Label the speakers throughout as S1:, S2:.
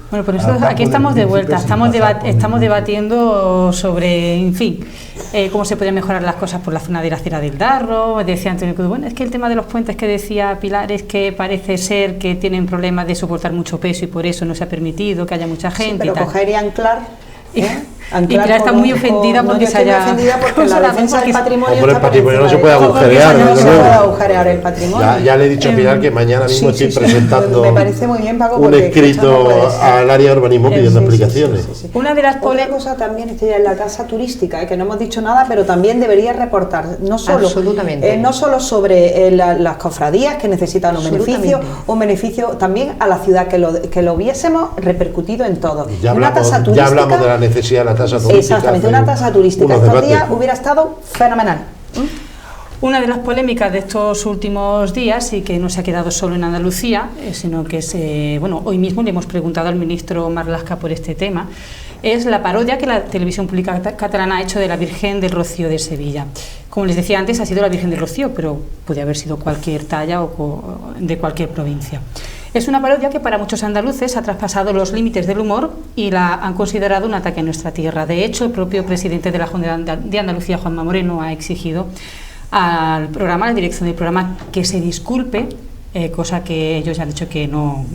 S1: Bueno, por eso aquí estamos de vuelta, estamos debatiendo sobre, en fin, cómo se pueden mejorar las cosas por la zona de la Acera del Darro. Decía Antonio Cruz, bueno, es que el tema de los puentes que decía Pilar es que parece ser que tienen problemas de soportar mucho peso y por eso no se ha permitido que haya mucha gente.
S2: Sí, pero coger y anclar.
S1: Y Pilar está muy ofendida porque se haya...
S2: porque la defensa del patrimonio...
S3: Por el patrimonio no se puede agujerear.
S2: No se puede agujerear el patrimonio.
S3: Ya le he dicho a Pilar que mañana mismo estoy presentando
S2: me parece muy bien, Paco,
S3: un escrito al área de urbanismo pidiendo explicaciones.
S1: Una de las
S2: otra cosa también es la tasa turística, que no hemos dicho nada, pero también debería reportar no solo sobre las cofradías que necesitan un beneficio también a la ciudad, que lo hubiésemos repercutido en todo.
S3: Ya hablamos de la necesidad de la tasa turística.
S2: Exactamente, una tasa turística estos días hubiera estado fenomenal.
S1: Una de las polémicas de estos últimos días, y que no se ha quedado solo en Andalucía, sino que hoy mismo le hemos preguntado al ministro Marlaska por este tema, es la parodia que la televisión pública catalana ha hecho de la Virgen del Rocío de Sevilla. Como les decía antes, ha sido la Virgen del Rocío, pero puede haber sido cualquier talla o de cualquier provincia. Es una parodia que para muchos andaluces ha traspasado los límites del humor y la han considerado un ataque a nuestra tierra. De hecho, el propio presidente de la Junta de Andalucía, Juanma Moreno, ha exigido al programa, a la dirección del programa, que se disculpe, cosa que ellos ya han dicho que no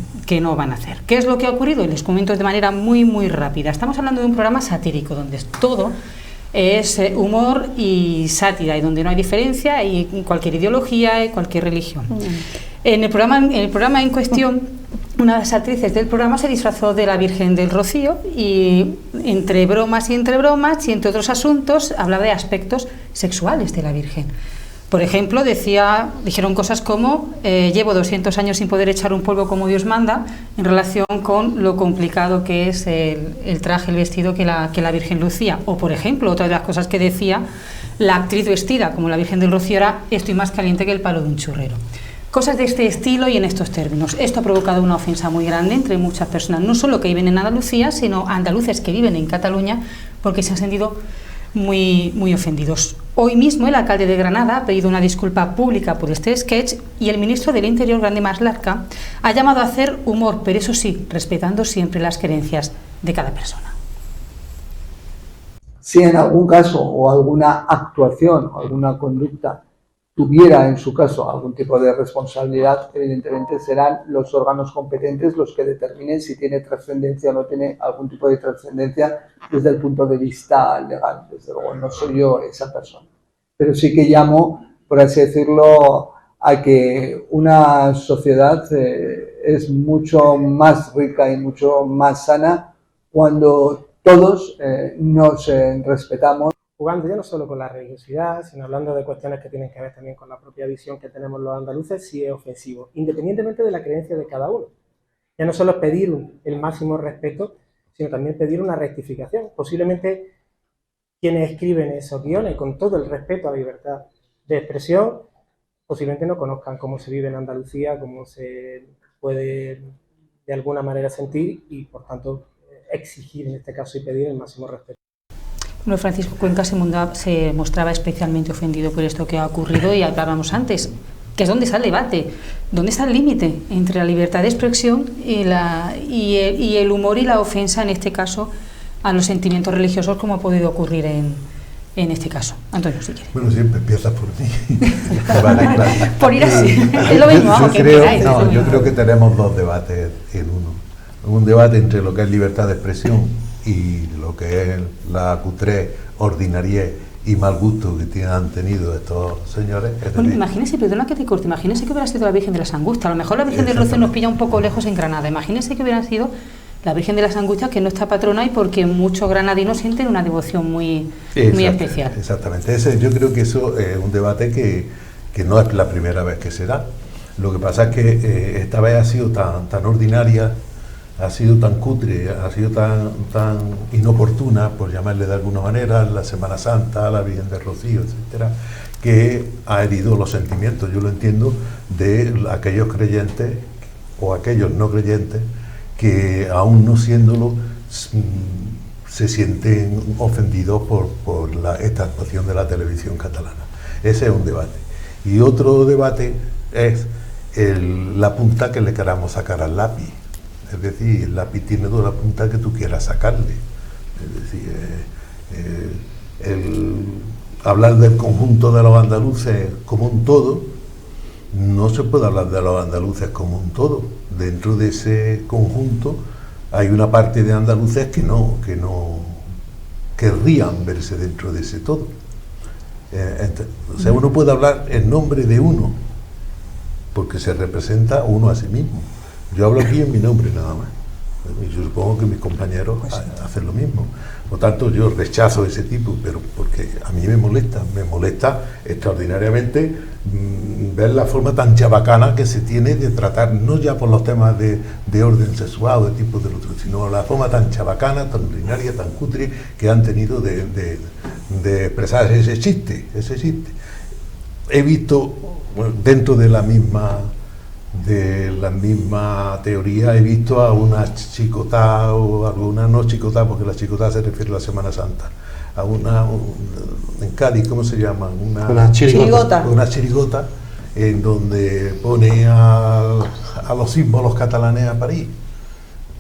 S1: van a hacer. ¿Qué es lo que ha ocurrido? Y les comento de manera muy, muy rápida. Estamos hablando de un programa satírico, donde todo es humor y sátira, y donde no hay diferencia y cualquier ideología y cualquier religión. En el programa en cuestión, una de las actrices del programa se disfrazó de la Virgen del Rocío y entre bromas y entre otros asuntos hablaba de aspectos sexuales de la Virgen. Por ejemplo, dijeron cosas como llevo 200 años sin poder echar un polvo como Dios manda, en relación con lo complicado que es el traje, el vestido que la Virgen lucía. O, por ejemplo, otra de las cosas que decía la actriz vestida como la Virgen del Rocío era: estoy más caliente que el palo de un churrero. Cosas de este estilo y en estos términos. Esto ha provocado una ofensa muy grande entre muchas personas, no solo que viven en Andalucía, sino andaluces que viven en Cataluña, porque se han sentido muy, muy ofendidos. Hoy mismo el alcalde de Granada ha pedido una disculpa pública por este sketch y el ministro del Interior, Grande Marlaska, ha llamado a hacer humor, pero eso sí, respetando siempre las creencias de cada persona.
S4: Si en algún caso o alguna actuación o alguna conducta tuviera en su caso algún tipo de responsabilidad, evidentemente serán los órganos competentes los que determinen si tiene trascendencia o no tiene algún tipo de trascendencia desde el punto de vista legal. Desde luego no soy yo esa persona, pero sí que llamo, por así decirlo, a que una sociedad es mucho más rica y mucho más sana cuando todos nos respetamos.
S5: Jugando ya no solo con la religiosidad, sino hablando de cuestiones que tienen que ver también con la propia visión que tenemos los andaluces, sí es ofensivo, independientemente de la creencia de cada uno. Ya no solo es pedir el máximo respeto, sino también pedir una rectificación. Posiblemente quienes escriben esos guiones, con todo el respeto a la libertad de expresión, posiblemente no conozcan cómo se vive en Andalucía, cómo se puede de alguna manera sentir y, por tanto, exigir en este caso y pedir el máximo respeto.
S1: Bueno, Francisco Cuenca se mostraba especialmente ofendido por esto que ha ocurrido y hablábamos antes, que es donde está el debate, dónde está el límite entre la libertad de expresión y el humor y la ofensa, en este caso, a los sentimientos religiosos, como ha podido ocurrir en este caso. Antonio, si quieres.
S6: Bueno, siempre empiezas por mí.
S1: Por ir así, es lo mismo,
S6: yo creo que tenemos dos debates en uno. Un debate entre lo que es libertad de expresión y lo que es la cutré, ordinariez y mal gusto que han tenido estos señores.
S1: Bueno, imagínese, perdona que te corte, imagínese que hubiera sido la Virgen de las Angustias. A lo mejor la Virgen del Rocío nos pilla un poco lejos en Granada. Imagínese que hubiera sido la Virgen de las Angustias, que no está patrona y porque muchos granadinos sienten una devoción muy especial.
S6: Exactamente. Yo creo que eso es un debate que no es la primera vez que se da. Lo que pasa es que esta vez ha sido tan ordinaria, ha sido tan cutre, ha sido tan inoportuna, por llamarle de alguna manera, la Semana Santa, la Virgen del Rocío, etcétera, que ha herido los sentimientos, yo lo entiendo, de aquellos creyentes o aquellos no creyentes que, aún no siéndolo, se sienten ofendidos por esta actuación de la televisión catalana. Ese es un debate. Y otro debate es la punta que le queramos sacar al lápiz. es decir, el lápiz tiene toda la punta que tú quieras sacarle. Es decir, hablar del conjunto de los andaluces como un todo, no se puede hablar de los andaluces como un todo. Dentro de ese conjunto hay una parte de andaluces que no querrían verse dentro de ese todo. O sea, uno puede hablar en nombre de uno, porque se representa uno a sí mismo. Yo hablo aquí en mi nombre nada más. Y yo supongo que mis compañeros hacen lo mismo. Por tanto, yo rechazo ese tipo, pero porque a mí me molesta extraordinariamente ver la forma tan chabacana que se tiene de tratar, no ya por los temas de orden sexual o de tipo del otro, sino la forma tan chabacana, tan ordinaria, tan cutre que han tenido de expresar ese chiste. He visto, bueno, dentro de la misma teoría, he visto a una chicotá o alguna no chicotá, porque la chicotá se refiere a la Semana Santa, a en Cádiz, ¿cómo se llama? Una chirigota, en donde pone a los símbolos catalanes a París,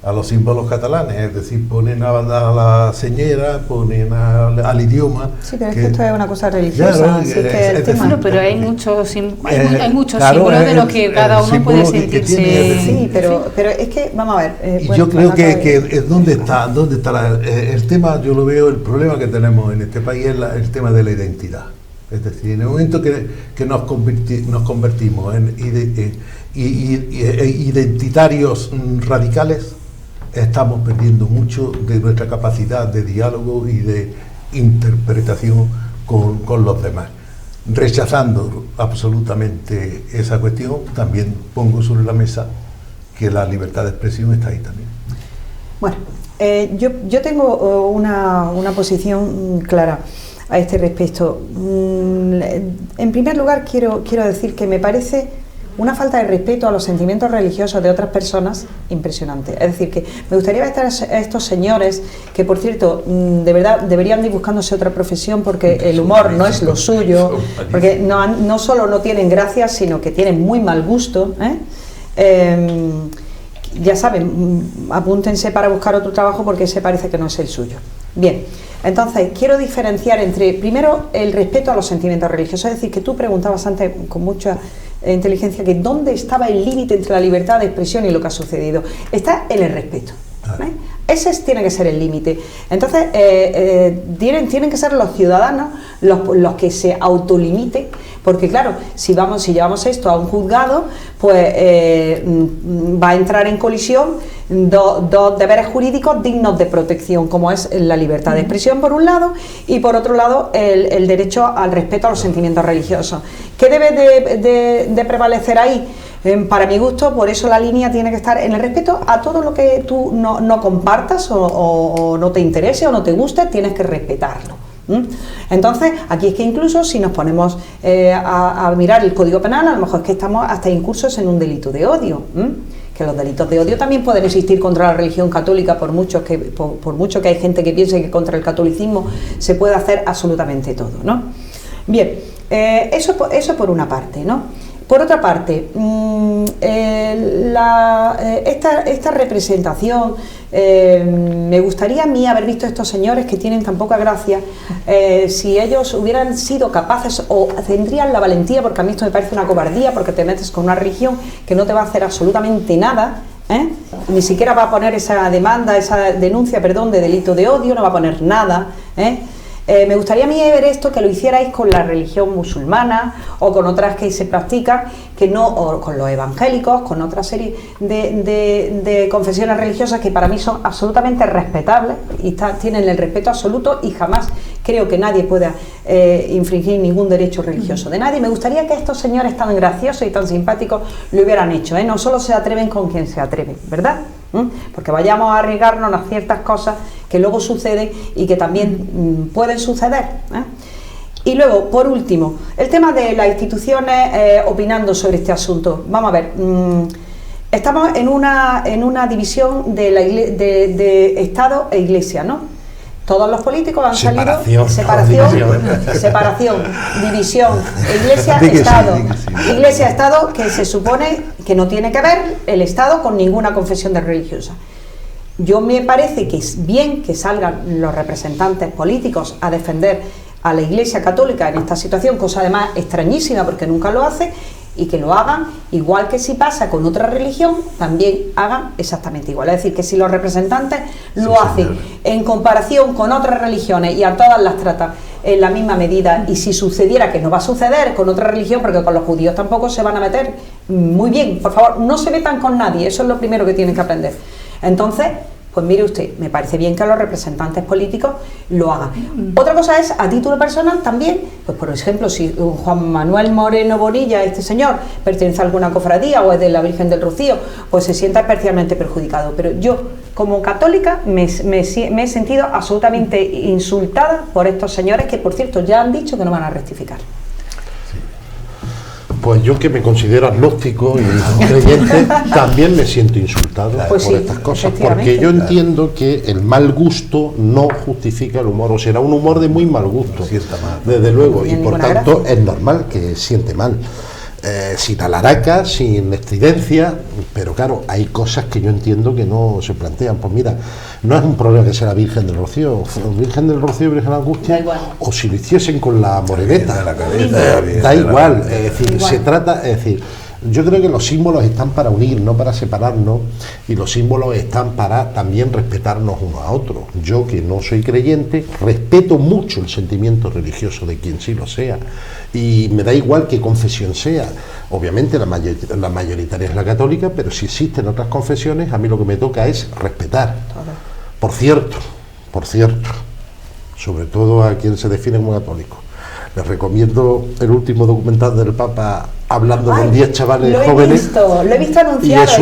S6: a los símbolos catalanes, es decir, ponen a la señera, ponen al idioma.
S2: Sí, pero es que esto es una cosa religiosa, así que el tema...
S1: Bueno, pero hay muchos símbolos de los que cada uno puede sentirse...
S2: Sí, pero es que, vamos a ver...
S6: y yo creo que es donde está el tema. Yo lo veo, el problema que tenemos en este país es el tema de la identidad. Es decir, en el momento que nos convertimos en identitarios radicales, estamos perdiendo mucho de nuestra capacidad de diálogo y de interpretación con los demás. Rechazando absolutamente esa cuestión, también pongo sobre la mesa que la libertad de expresión está ahí también.
S2: Bueno, yo tengo una posición clara a este respecto. En primer lugar, quiero decir que me parece una falta de respeto a los sentimientos religiosos de otras personas impresionante. Es decir, que me gustaría ver a estos señores que, por cierto, de verdad deberían ir buscándose otra profesión, porque el humor no es lo suyo, porque no solo no tienen gracia, sino que tienen muy mal gusto, ya saben, apúntense para buscar otro trabajo, porque ese parece que no es el suyo. Bien, entonces quiero diferenciar entre, primero, el respeto a los sentimientos religiosos. Es decir, que tú preguntabas antes con mucha inteligencia que dónde estaba el límite entre la libertad de expresión y lo que ha sucedido. Está en el respeto. Ese tiene que ser el límite. Entonces, tienen que ser los ciudadanos los que se autolimiten, porque claro, si llevamos esto a un juzgado, pues va a entrar en colisión dos deberes jurídicos dignos de protección, como es la libertad de expresión por un lado, y por otro lado el derecho al respeto a los sentimientos religiosos. ¿Qué debe de prevalecer ahí? Para mi gusto, por eso la línea tiene que estar en el respeto a todo lo que tú no compartas o no te interese o no te guste, tienes que respetarlo. Entonces, aquí es que incluso si nos ponemos a mirar el Código Penal, a lo mejor es que estamos hasta incursos en un delito de odio, que los delitos de odio también pueden existir contra la religión católica, por mucho que hay gente que piense que contra el catolicismo se puede hacer absolutamente todo, ¿no? Bien, eso por una parte, ¿no? Por otra parte, esta representación, me gustaría a mí haber visto a estos señores que tienen tan poca gracia, si ellos hubieran sido capaces o tendrían la valentía, porque a mí esto me parece una cobardía, porque te metes con una religión que no te va a hacer absolutamente nada, ni siquiera va a poner esa denuncia de delito de odio, no va a poner nada, me gustaría a mí ver esto, que lo hicierais con la religión musulmana o con otras que se practican, o con los evangélicos, con otra serie de confesiones religiosas que para mí son absolutamente respetables y tienen el respeto absoluto, y jamás creo que nadie pueda infringir ningún derecho religioso de nadie. Me gustaría que estos señores tan graciosos y tan simpáticos lo hubieran hecho, no solo se atreven con quien se atreve, ¿verdad? Porque vayamos a arriesgarnos a ciertas cosas que luego suceden y que también pueden suceder. Y luego, por último, el tema de las instituciones opinando sobre este asunto. Vamos a ver, estamos en una división de Estado e Iglesia, ¿no? Todos los políticos han salido separación, división, Iglesia-Estado. Iglesia-Estado, que se supone que no tiene que ver el Estado con ninguna confesión de religiosa. Yo me parece que es bien que salgan los representantes políticos a defender a la Iglesia Católica en esta situación, cosa además extrañísima porque nunca lo hace, y que lo hagan igual que si pasa con otra religión, también hagan exactamente igual. Es decir, que si los representantes lo hacen en comparación con otras religiones y a todas las tratan en la misma medida, y si sucediera, que no va a suceder con otra religión, porque con los judíos tampoco se van a meter, muy bien, por favor, no se metan con nadie, eso es lo primero que tienen que aprender. Entonces, pues mire usted, me parece bien que los representantes políticos lo hagan. Otra cosa es, a título personal también, pues por ejemplo, si Juan Manuel Moreno Bonilla, este señor, pertenece a alguna cofradía o es de la Virgen del Rocío, pues se sienta especialmente perjudicado. Pero yo, como católica, me he sentido absolutamente insultada por estos señores que, por cierto, ya han dicho que no van a rectificar.
S3: Pues yo, que me considero agnóstico y creyente, también me siento insultado por estas cosas, porque yo entiendo que el mal gusto no justifica el humor, o será un humor de muy mal gusto, desde luego, y por tanto es normal que siente mal. Sin alaraca, sin estridencia, pero claro, hay cosas que yo entiendo que no se plantean. Pues mira, no es un problema que sea la Virgen del Rocío, Virgen del Rocío, Virgen de la Angustia, o si lo hiciesen con la moreneta, da igual, es decir, se trata, es decir, yo creo que los símbolos están para unir, no para separarnos, y los símbolos están para también respetarnos unos a otros. Yo, que no soy creyente, respeto mucho el sentimiento religioso de quien sí lo sea, y me da igual qué confesión sea. Obviamente la mayoritaria es la católica, pero si existen otras confesiones, a mí lo que me toca es respetar. Por cierto, sobre todo a quien se define como católico, les recomiendo el último documental del Papa, hablando con 10 chavales jóvenes. Lo he visto anunciado. Y es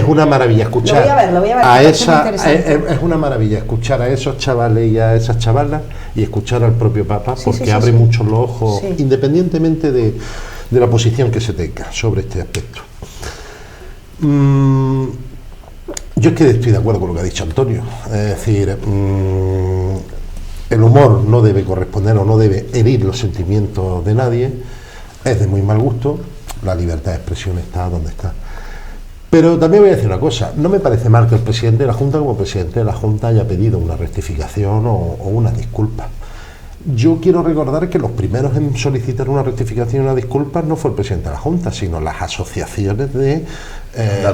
S3: una maravilla escuchar. Lo voy a ver, es una maravilla escuchar a esos chavales y a esas chavalas, y escuchar al propio Papa, porque abre mucho los ojos, independientemente de la posición que se tenga sobre este aspecto. Yo es que estoy de acuerdo con lo que ha dicho Antonio, es decir, el humor no debe corresponder o no debe herir los sentimientos de nadie, es de muy mal gusto, la libertad de expresión está donde está. Pero también voy a decir una cosa, no me parece mal que el presidente de la Junta, como presidente de la Junta, haya pedido una rectificación o una disculpa. Yo quiero recordar que los primeros en solicitar una rectificación y una disculpa no fue el presidente de la Junta, sino las asociaciones de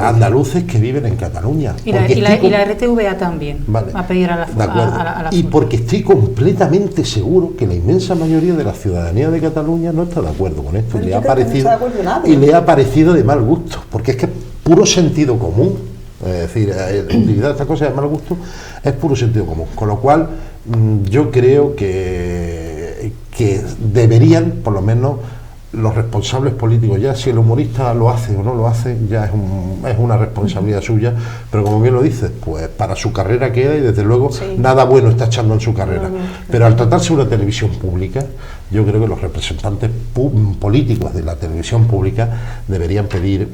S3: andaluces que viven en Cataluña.
S1: Y la RTVA también, a pedir a la
S3: y porque estoy completamente seguro que la inmensa mayoría de la ciudadanía de Cataluña no está de acuerdo con esto, y le ha parecido de mal gusto, porque es que es puro sentido común. Es decir, utilizar esta cosa de mal gusto es puro sentido común, con lo cual yo creo que deberían, por lo menos los responsables políticos, ya si el humorista lo hace o no lo hace, ya es una responsabilidad suya, pero como bien lo dices, pues para su carrera queda, y desde luego nada bueno está echando en su carrera. Pero al tratarse de una televisión pública, yo creo que los representantes políticos de la televisión pública deberían pedir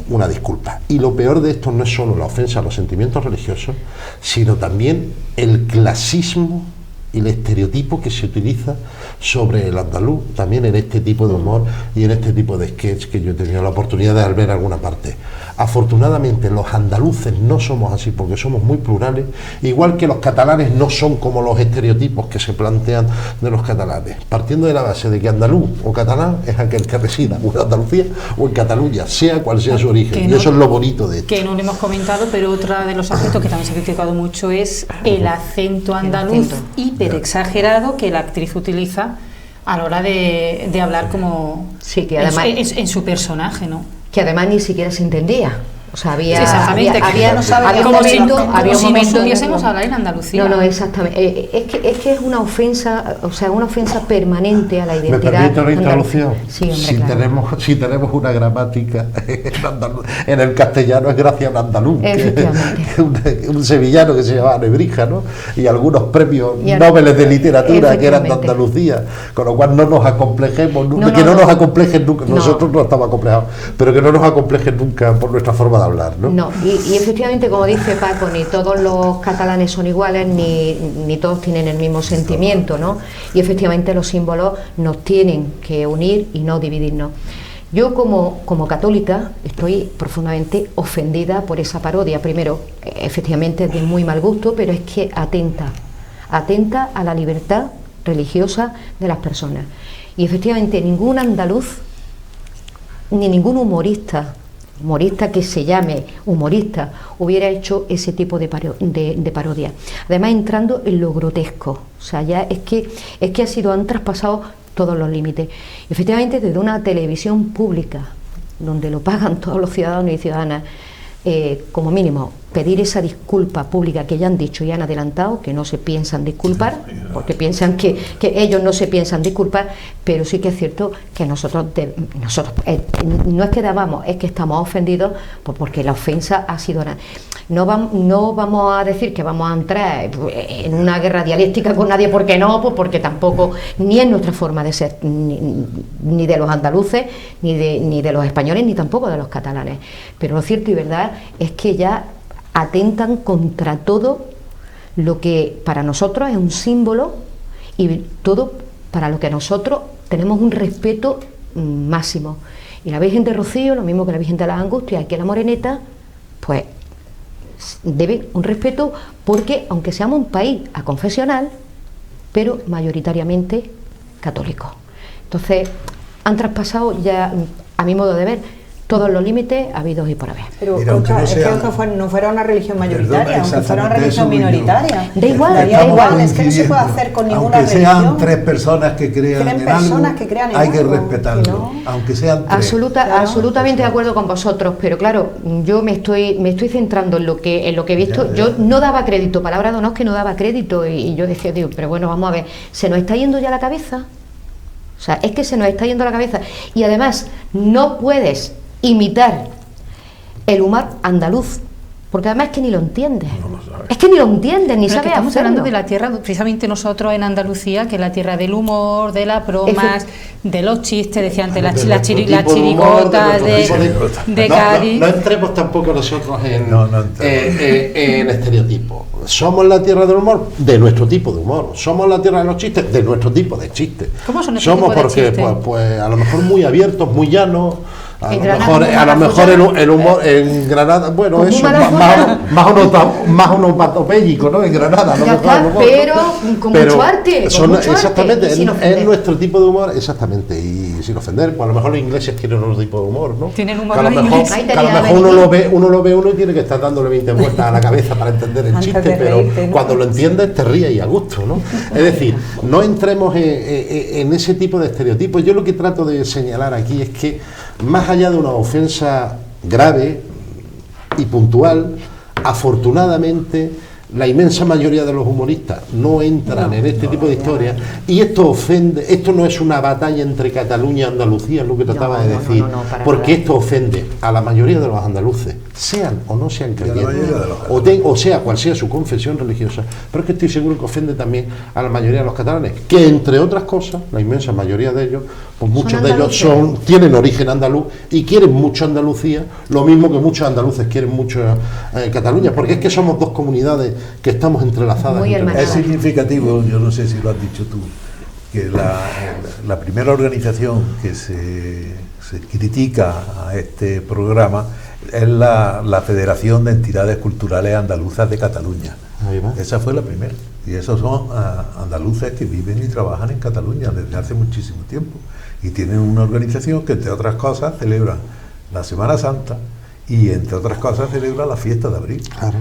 S3: una disculpa. Y lo peor de esto no es solo la ofensa a los sentimientos religiosos, sino también el clasismo y el estereotipo que se utiliza sobre el andaluz, también en este tipo de humor y en este tipo de sketch que yo he tenido la oportunidad de ver en alguna parte. Afortunadamente los andaluces no somos así, porque somos muy plurales, igual que los catalanes no son como los estereotipos que se plantean de los catalanes, partiendo de la base de que andaluz o catalán es aquel que resida en Andalucía o en Cataluña, sea cual sea su origen, y eso es lo bonito de esto.
S1: Que no lo hemos comentado, pero otro de los aspectos que también se ha criticado mucho es el acento andaluz hiper exagerado que la actriz utiliza a la hora de hablar como
S7: que además,
S1: en su personaje, ¿no?
S7: Que además ni siquiera se entendía. O sea, había
S1: un momento estuviésemos a hablar en Andalucía.
S7: No, exactamente. Es que es una ofensa, o sea, una ofensa permanente a la identidad.
S3: ¿Me permite una interrupción?
S7: Sí, hombre,
S3: si tenemos una gramática en el castellano, es gracias a un andaluz, un sevillano que se llamaba Nebrija, ¿no? Y algunos premios Nobel de literatura que eran de Andalucía, con lo cual no nos acomplejemos, no nos acomplejen nunca. Nosotros no estamos acomplejados, pero que no nos acomplejen nunca por nuestra forma de hablar, ¿no?
S7: No, y efectivamente, como dice Paco, ni todos los catalanes son iguales, ni todos tienen el mismo sentimiento, ¿no? Y efectivamente los símbolos nos tienen que unir y no dividirnos. Yo como católica estoy profundamente ofendida por esa parodia. Primero, efectivamente es de muy mal gusto, pero es que atenta a la libertad religiosa de las personas. Y efectivamente ningún andaluz, ni ningún humorista que se llame humorista, hubiera hecho ese tipo de parodia. Además, entrando en lo grotesco. O sea, ya es que han traspasado todos los límites. Efectivamente, desde una televisión pública, donde lo pagan todos los ciudadanos y ciudadanas, como mínimo, pedir esa disculpa pública que ya han dicho y han adelantado, que no se piensan disculpar, porque piensan que ellos no se piensan disculpar, pero sí que es cierto que nosotros no es que debamos, es que estamos ofendidos porque la ofensa ha sido... No vamos a decir que vamos a entrar en una guerra dialéctica con nadie, porque no, pues porque tampoco, ni es nuestra forma de ser, ni de los andaluces, ni de los españoles, ni tampoco de los catalanes. Pero lo cierto y verdad es que ya atentan contra todo lo que para nosotros es un símbolo y todo para lo que nosotros tenemos un respeto máximo. Y la Virgen de Rocío, lo mismo que la Virgen de las Angustias, que la Moreneta, pues debe un respeto, porque aunque seamos un país aconfesional, pero mayoritariamente católico. Entonces han traspasado ya, a mi modo de ver, todos los límites habidos y por haber.
S2: Pero mira, aunque no fuera una religión mayoritaria, aunque fuera una religión minoritaria,
S7: da igual,
S2: es que no se puede hacer con ninguna religión.
S6: Aunque sean 3 personas que crean en algo, hay que respetarlo, no. Aunque sean 3.
S7: Absolutamente de acuerdo con vosotros, pero claro, yo me estoy centrando en lo que he visto. Yo no daba crédito, palabra de honor que no daba crédito, y yo decía, digo, pero bueno, vamos a ver, ¿se nos está yendo ya la cabeza? O sea, es que se nos está yendo la cabeza. Y además, no puedes imitar el humor andaluz, porque además es que ni lo entiendes. Es que ni lo entiendes, ni sabes.
S1: Estamos hablando de la tierra, precisamente nosotros en Andalucía, que es la tierra del humor, de las bromas, de los chistes, decía antes, las chirigotas de Cádiz.
S3: No entremos tampoco nosotros en estereotipos. Somos la tierra del humor, de nuestro tipo de humor. Somos la tierra de los chistes, de nuestro tipo de chistes.
S1: ¿Cómo son estos tipos de chistes?
S3: Pues a lo mejor muy abiertos, muy llanos. A lo mejor el humor en Granada, bueno, eso más onomatopéyico, ¿no? En Granada,
S7: pero con mucho arte.
S3: Exactamente, es nuestro tipo de humor, exactamente, y sin ofender, pues a lo mejor los ingleses tienen otro tipo de humor, ¿no?
S1: Tienen humor
S3: a lo mejor uno lo ve y tiene que estar dándole 20 vueltas a la cabeza para entender el chiste, pero cuando lo entiendes te ríes y a gusto, ¿no? Es decir, no entremos en ese tipo de estereotipos. Yo lo que trato de señalar aquí es que, más allá de una ofensa grave y puntual, afortunadamente la inmensa mayoría de los humoristas no entran en este tipo de historias, y esto ofende. Esto no es una batalla entre Cataluña y Andalucía, es lo que trataba de decir, porque esto ofende a la mayoría de los andaluces, sean o no sean creyentes, o sea cual sea su confesión religiosa, pero es que estoy seguro que ofende también a la mayoría de los catalanes, que entre otras cosas, la inmensa mayoría de ellos, pues muchos de ellos tienen origen andaluz y quieren mucho Andalucía, lo mismo que muchos andaluces quieren mucho Cataluña, porque es que somos dos comunidades que estamos entrelazadas.
S6: Es significativo, yo no sé si lo has dicho tú, que la primera organización que se critica a este programa es la Federación de Entidades Culturales Andaluzas de Cataluña. Esa fue la primera, y esos son andaluces que viven y trabajan en Cataluña desde hace muchísimo tiempo, y tienen una organización que, entre otras cosas, celebra la Semana Santa y, entre otras cosas, celebra la fiesta de abril.
S3: Claro.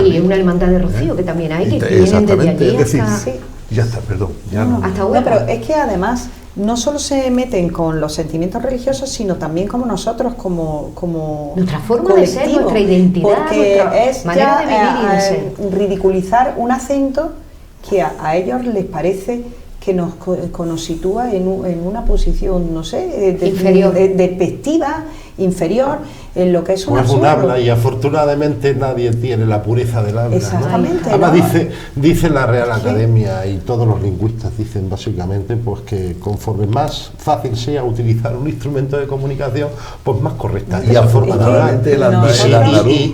S7: Y una hermandad de Rocío, que también hay, que vienen desde allí hasta...
S6: Ya está, perdón.
S2: Pero es que además no solo se meten con los sentimientos religiosos, sino también como nosotros, como
S7: nuestra forma de ser, nuestra identidad,
S2: porque es
S7: manera de vivir y de ser.
S2: Ridiculizar un acento que a ellos les parece que nos sitúa en una posición, no sé,
S7: inferior,
S2: despectiva, inferior. en lo que es un
S3: absurdo.
S2: absurdo.
S3: Un habla, y afortunadamente nadie tiene la pureza del habla.
S2: Exactamente.
S3: ¿no? Además dice la Real Academia y todos los lingüistas dicen básicamente pues que conforme más fácil sea utilizar un instrumento de comunicación, pues más correcta.
S6: Y afortunadamente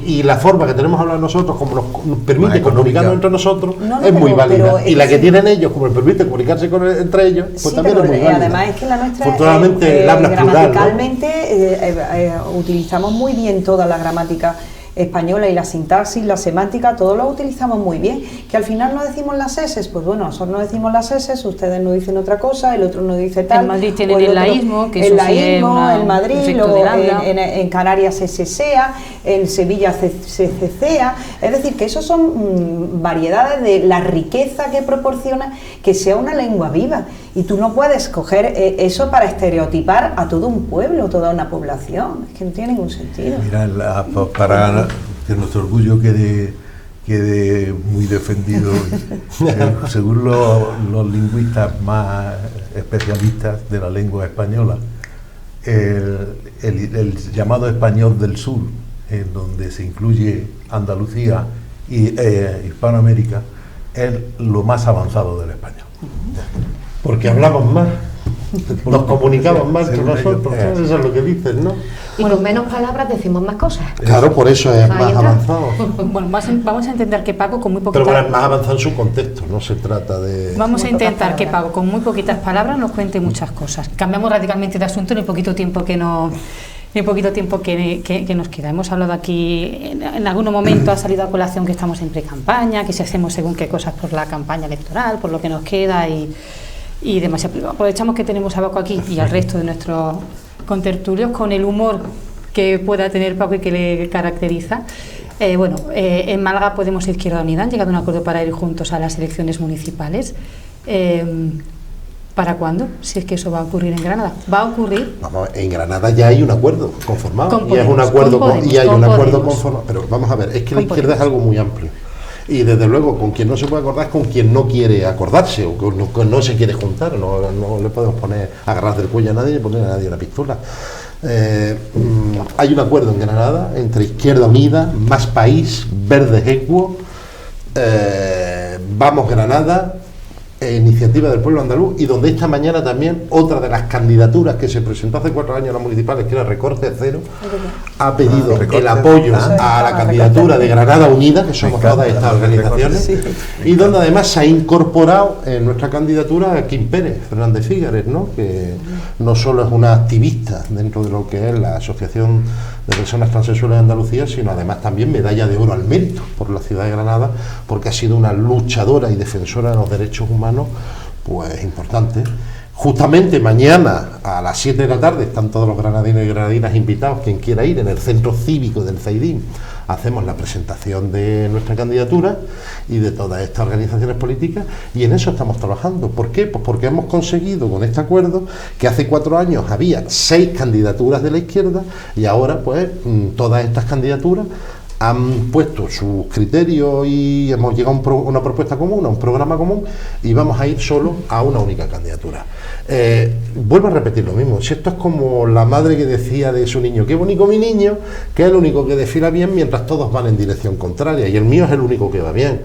S3: y la forma que tenemos de hablar nosotros, como nos permite comunicarnos entre nosotros, es muy válida. Y la que tienen ellos, como les permite comunicarse entre ellos, pues también es muy válida.
S2: Además es que la nuestra
S3: afortunadamente el habla es plural,
S2: gramaticalmente utilizamos muy bien toda la gramática española y la sintaxis, la semántica, todos lo utilizamos muy bien. Que al final no decimos las eses, pues bueno, nosotros no decimos las eses, ustedes no dicen otra cosa, el otro no dice tal.
S1: En Madrid tienen el laísmo, que
S2: el laísmo, en Madrid, en Canarias se sesea, en Sevilla se cecea. Es decir, que eso son variedades de la riqueza que proporciona que sea una lengua viva. Y tú no puedes coger eso para estereotipar a todo un pueblo, toda una población. Es que no tiene ningún sentido.
S6: Mira, para que nuestro orgullo quede muy defendido, según los lingüistas más especialistas de la lengua española, el llamado español del sur, en donde se incluye Andalucía y Hispanoamérica, es lo más avanzado del español.
S3: Porque hablamos más, nos comunicamos más que nosotros, eso es lo que dicen, ¿no?
S7: Y con menos palabras decimos más cosas.
S3: Claro, por eso es más avanzado.
S1: Bueno, vamos a intentar que Paco con muy poquitas...
S3: Pero bueno, es más avanzado en su contexto, no se trata de...
S1: Vamos a intentar que Paco con muy poquitas palabras nos cuente muchas cosas. Cambiamos radicalmente de asunto en el poquito tiempo que nos queda. Hemos hablado aquí, en algún momento ha salido a colación que estamos en pre-campaña, que si hacemos según qué cosas por la campaña electoral, por lo que nos queda y demás. Aprovechamos que tenemos a Paco aquí y al resto de nuestros contertulios con el humor que pueda tener Paco y que le caracteriza. En Málaga Podemos e Izquierda Unida han llegado a un acuerdo para ir juntos a las elecciones municipales. ¿Para cuándo? Si es que eso va a ocurrir en Granada. ¿Va a ocurrir?
S3: Vamos, en Granada ya hay un acuerdo conformado. Y es un acuerdo conformado. Pero vamos a ver, es que la izquierda es algo muy amplio. Y desde luego, con quien no se puede acordar es con quien no quiere acordarse o con no se quiere juntar. No le podemos agarrar del cuello a nadie y poner a nadie una pistola. Hay un acuerdo en Granada entre Izquierda Unida, Más País, Verdes Equo, Vamos Granada, Iniciativa del Pueblo Andaluz, y donde esta mañana también otra de las candidaturas que se presentó hace 4 años a las municipales, que era Recorte Cero, ha pedido el apoyo a la candidatura de Granada Unida, que somos todas estas organizaciones, y donde además se ha incorporado en nuestra candidatura a Kim Pérez Fernández Fígares, ¿no? Que no solo es una activista dentro de lo que es la Asociación de Personas Transexuales de Andalucía, sino además también medalla de oro al mérito por la ciudad de Granada, porque ha sido una luchadora y defensora de los derechos humanos, pues importante. Justamente mañana a las 7 de la tarde están todos los granadinos y granadinas invitados, quien quiera ir, en el centro cívico del Zaidín. Hacemos la presentación de nuestra candidatura y de todas estas organizaciones políticas, y en eso estamos trabajando. ¿Por qué? Pues porque hemos conseguido con este acuerdo que hace 4 años había 6 candidaturas de la izquierda, y ahora pues todas estas candidaturas han puesto sus criterios y hemos llegado a una propuesta común, a un programa común, y vamos a ir solo a una única candidatura. Vuelvo a repetir lo mismo, si esto es como la madre que decía de su niño: qué bonito mi niño, que es el único que desfila bien mientras todos van en dirección contraria, y el mío es el único que va bien.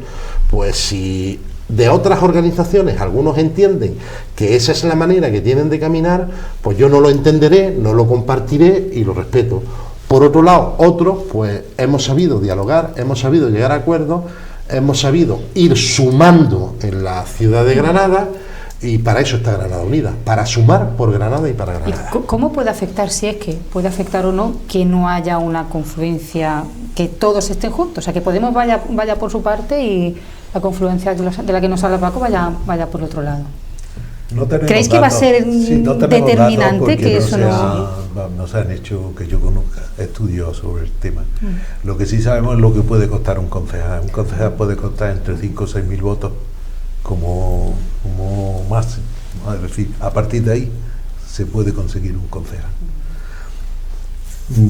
S3: Pues si de otras organizaciones algunos entienden que esa es la manera que tienen de caminar, pues yo no lo entenderé, no lo compartiré y lo respeto. Por otro lado, otros, pues hemos sabido dialogar, hemos sabido llegar a acuerdos, hemos sabido ir sumando en la ciudad de Granada, y para eso está Granada Unida, para sumar por Granada y para Granada.
S1: ¿Y cómo puede afectar, si es que puede afectar o no, que no haya una confluencia, que todos estén juntos? O sea, que Podemos vaya por su parte y la confluencia de la que nos habla Paco vaya por otro lado. ¿Creéis que va a ser determinante que eso
S6: no se han hecho, que yo conozca, estudios sobre el tema? Lo que sí sabemos es lo que puede costar un concejal. Un concejal puede costar entre 5 o 6 mil votos como máximo. Es decir, a partir de ahí se puede conseguir un concejal.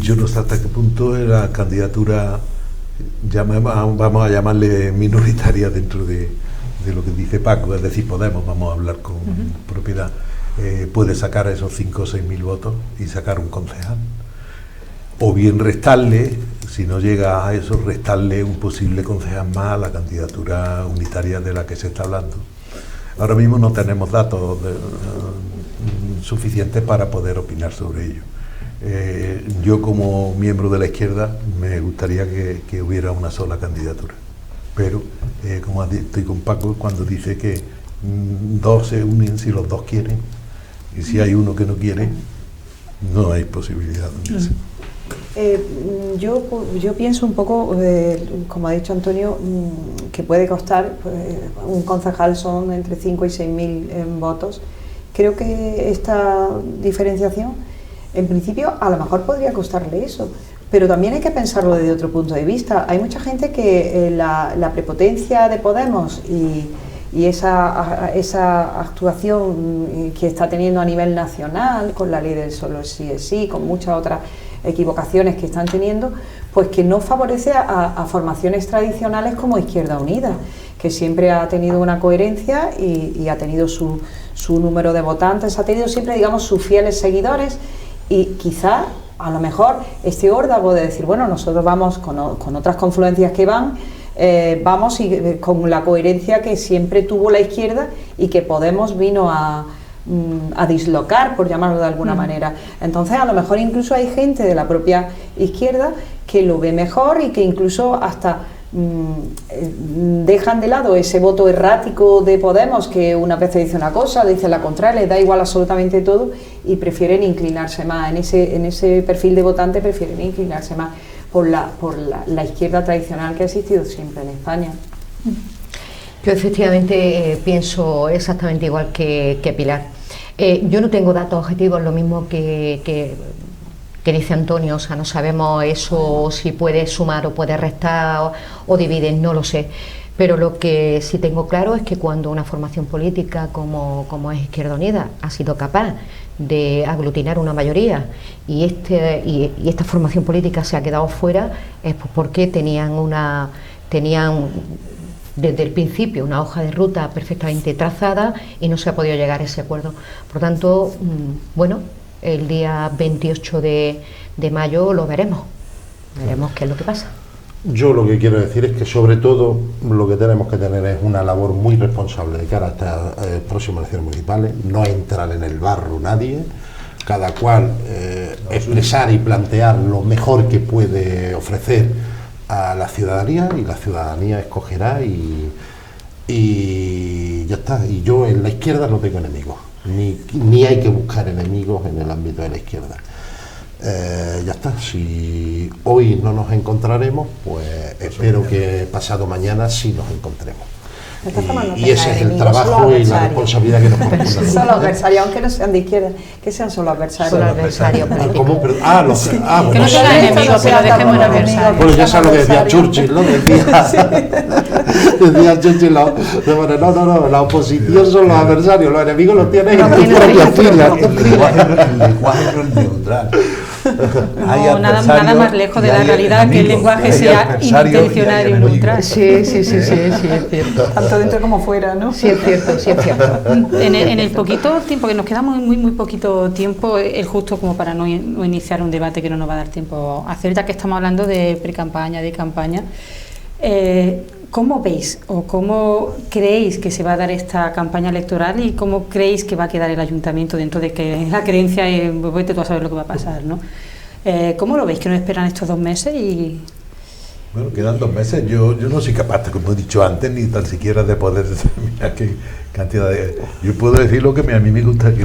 S6: Yo no sé hasta qué punto la candidatura, vamos a llamarle minoritaria dentro de lo que dice Paco, es decir, Podemos, vamos a hablar con propiedad, puede sacar esos 5 o 6 mil votos y sacar un concejal. o bien restarle, si no llega a eso, restarle un posible concejal más a la candidatura unitaria de la que se está hablando. Ahora mismo no tenemos datos suficientes para poder opinar sobre ello. Yo como miembro de la izquierda me gustaría que hubiera una sola candidatura, pero como estoy con Paco cuando dice que dos se unen si los dos quieren, y si hay uno que no quiere, no hay posibilidad de unirse.
S2: Yo pienso un poco, como ha dicho Antonio, que puede costar, un concejal son entre 5 y 6.000 votos. Creo que esta diferenciación, en principio, a lo mejor podría costarle eso, pero también hay que pensarlo desde otro punto de vista. Hay mucha gente que la prepotencia de Podemos y esa actuación que está teniendo a nivel nacional, con la ley del solo sí es sí, con muchas otras equivocaciones que están teniendo, pues que no favorece a formaciones tradicionales como Izquierda Unida, que siempre ha tenido una coherencia y ha tenido su número de votantes, ha tenido siempre, digamos, sus fieles seguidores, y quizá, a lo mejor, este órdago de decir, bueno, nosotros vamos con otras confluencias que vamos y con la coherencia que siempre tuvo la izquierda y que Podemos vino a dislocar, por llamarlo de alguna manera. Entonces, a lo mejor incluso hay gente de la propia izquierda que lo ve mejor y que incluso hasta dejan de lado ese voto errático de Podemos, que una vez dice una cosa, dice la contraria, les da igual absolutamente todo, y prefieren inclinarse más en ese perfil de votante, prefieren inclinarse más por la izquierda tradicional que ha existido siempre en España.
S7: Yo efectivamente pienso exactamente igual que Pilar. Yo no tengo datos objetivos, lo mismo que dice Antonio, o sea, no sabemos eso, si puede sumar o puede restar o dividir, no lo sé. Pero lo que sí tengo claro es que cuando una formación política como es Izquierda Unida ha sido capaz de aglutinar una mayoría y esta formación política se ha quedado fuera, es porque tenían desde el principio una hoja de ruta perfectamente trazada y no se ha podido llegar a ese acuerdo. Por tanto, bueno, el día 28 de mayo lo veremos qué es lo que pasa.
S3: Yo lo que quiero decir es que sobre todo lo que tenemos que tener es una labor muy responsable de cara a estas próximas elecciones municipales, no entrar en el barro nadie, cada cual expresar y plantear lo mejor que puede ofrecer a la ciudadanía, y la ciudadanía escogerá y ya está. Y yo en la izquierda no tengo enemigos, ni hay que buscar enemigos en el ámbito de la izquierda. Ya está, si hoy no nos encontraremos, pues espero que pasado mañana sí nos encontremos. Y ese es el trabajo y la responsabilidad que nos corresponde.
S2: Solo adversarios, aunque no sean de izquierda, que sean solo adversarios.
S7: Solo adversarios.
S3: ¿Cómo?
S1: Que no sean enemigos, que lo dejemos en adversarios.
S3: Bueno, ya sabes lo que decía Churchill, ¿no? Decía Churchill, no, la oposición son los adversarios, los enemigos los tienes en tu propia fila.
S6: El lenguaje no es neutral.
S1: Nada más lejos de la realidad que el lenguaje sea intencional y neutral.
S7: Sí, es cierto.
S2: Tanto dentro como fuera, ¿no?
S7: Sí, es cierto.
S1: En el poquito tiempo, que nos queda muy poquito tiempo, es justo como para no iniciar un debate que no nos va a dar tiempo a hacer, ya que estamos hablando de pre-campaña, de campaña. ¿Cómo veis o cómo creéis que se va a dar esta campaña electoral y cómo creéis que va a quedar el ayuntamiento dentro de que la creencia es, vete tú a saber lo que va a pasar, ¿no? ¿Cómo lo veis que nos esperan estos 2 meses?
S6: Bueno, quedan 2 meses. Yo no soy capaz, como he dicho antes, ni tan siquiera de poder determinar qué cantidad de... Yo puedo decir lo que a mí me gustaría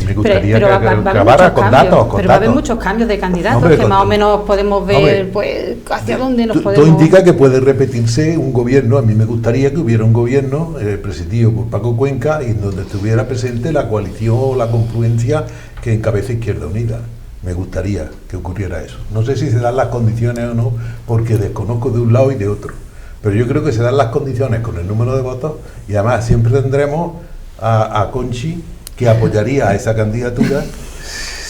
S6: que acabara con datos.
S1: Pero va a haber muchos cambios de candidatos que más o menos podemos ver pues hacia dónde nos podemos...
S6: Todo indica que puede repetirse un gobierno. A mí me gustaría que hubiera un gobierno presidido por Paco Cuenca y donde estuviera presente la coalición o la confluencia que encabeza Izquierda Unida. Me gustaría que ocurriera eso. No sé si se dan las condiciones o no, porque desconozco de un lado y de otro. Pero yo creo que se dan las condiciones con el número de votos y además siempre tendremos a Conchi, que apoyaría a esa candidatura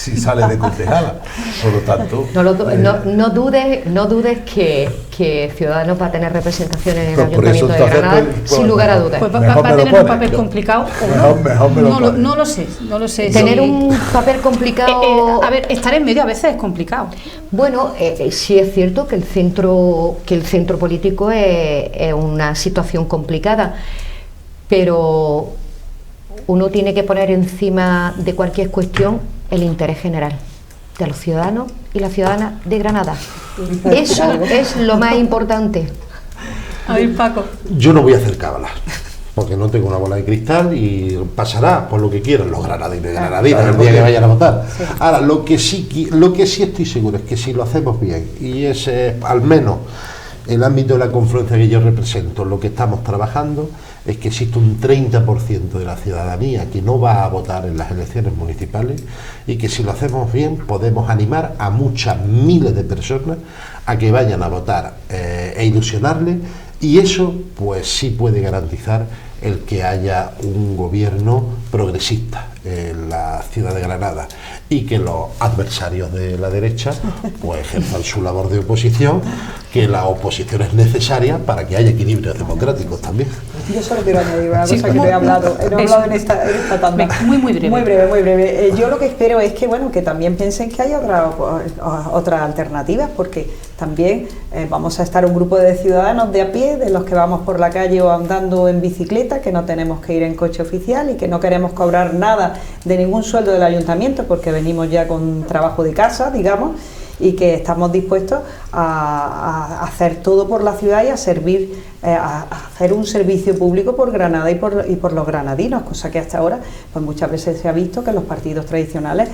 S6: si sale de concejala. Por lo tanto...
S7: No dudes que Ciudadanos va a tener representación en el
S6: pues
S7: Ayuntamiento de Granada, sin lugar a dudas.
S1: Pues va a tener un papel complicado. No lo sé.
S7: Tener un papel complicado...
S1: a ver, estar en medio a veces es complicado.
S7: Bueno, sí es cierto que el centro político es una situación complicada, pero uno tiene que poner encima de cualquier cuestión el interés general de los ciudadanos y las ciudadanas de Granada. Eso es lo más importante.
S1: A ver, Paco.
S3: Yo no voy a hacer cábalas, porque no tengo una bola de cristal y pasará por lo que quieran los granadinos y granadinas el día que vayan a votar. Sí. Ahora, lo que sí estoy seguro es que si lo hacemos bien, y ese al menos el ámbito de la confluencia que yo represento, lo que estamos trabajando es que existe un 30% de la ciudadanía que no va a votar en las elecciones municipales, y que si lo hacemos bien podemos animar a muchas miles de personas a que vayan a votar e ilusionarles, y eso pues sí puede garantizar el que haya un gobierno progresista en la ciudad de Granada, y que los adversarios de la derecha pues ejerzan su labor de oposición, que la oposición es necesaria para que haya equilibrios democráticos también.
S2: Yo solo quiero añadir una cosa que no he hablado en esta tanda.
S1: Muy breve.
S2: Muy breve. Yo lo que espero es que, bueno, que también piensen que hay otras alternativas, porque también vamos a estar un grupo de ciudadanos de a pie, de los que vamos por la calle o andando en bicicleta, que no tenemos que ir en coche oficial y que no queremos cobrar nada de ningún sueldo del ayuntamiento, porque venimos ya con trabajo de casa, digamos, y que estamos dispuestos a hacer todo por la ciudad y a servir, a hacer un servicio público por Granada y por los granadinos, cosa que hasta ahora pues muchas veces se ha visto que los partidos tradicionales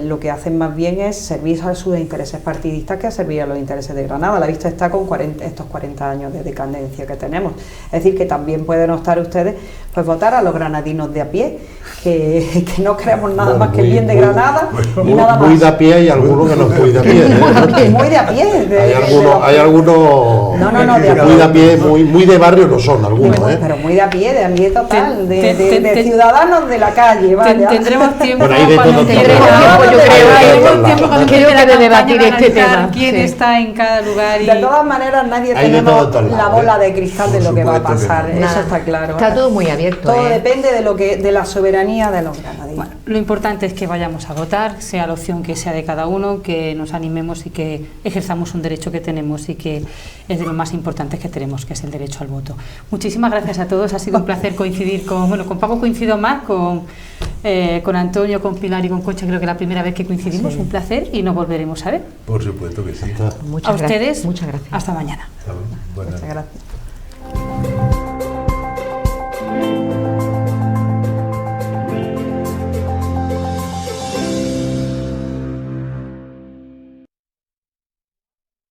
S2: lo que hacen más bien es servir a sus intereses partidistas que a servir a los intereses de Granada. La vista está con estos 40 años de decadencia que tenemos. Es decir, que también pueden optar ustedes pues votar a los granadinos de a pie, que no queremos nada más que el bien de Granada y nada más.
S3: Muy de a pie, hay algunos que no es muy de a pie.
S2: Muy de a pie.
S3: Hay algunos muy de a pie, muy de barrio no son algunos,
S2: pero muy de a pie total, de ciudadanos de la calle.
S1: Tendremos tiempo
S7: de debatir este tema.
S1: Quién está en cada lugar.
S2: De todas maneras, nadie tenemos la bola de cristal de lo que va a pasar. Eso está claro.
S7: Está todo muy abierto.
S2: Todo depende de la soberanía de los granadinos.
S1: Bueno, lo importante es que vayamos a votar, sea la opción que sea de cada uno, que nos animemos y que ejerzamos un derecho que tenemos y que es de lo más importante que tenemos, que es el derecho al voto. Muchísimas gracias a todos, ha sido un placer coincidir con Paco coincido más, con Antonio, con Pilar y con Concha, creo que es la primera vez que coincidimos, un placer, y nos volveremos a ver.
S6: Por supuesto que sí.
S1: A ustedes,
S7: muchas gracias.
S1: Hasta mañana.
S6: Muchas gracias.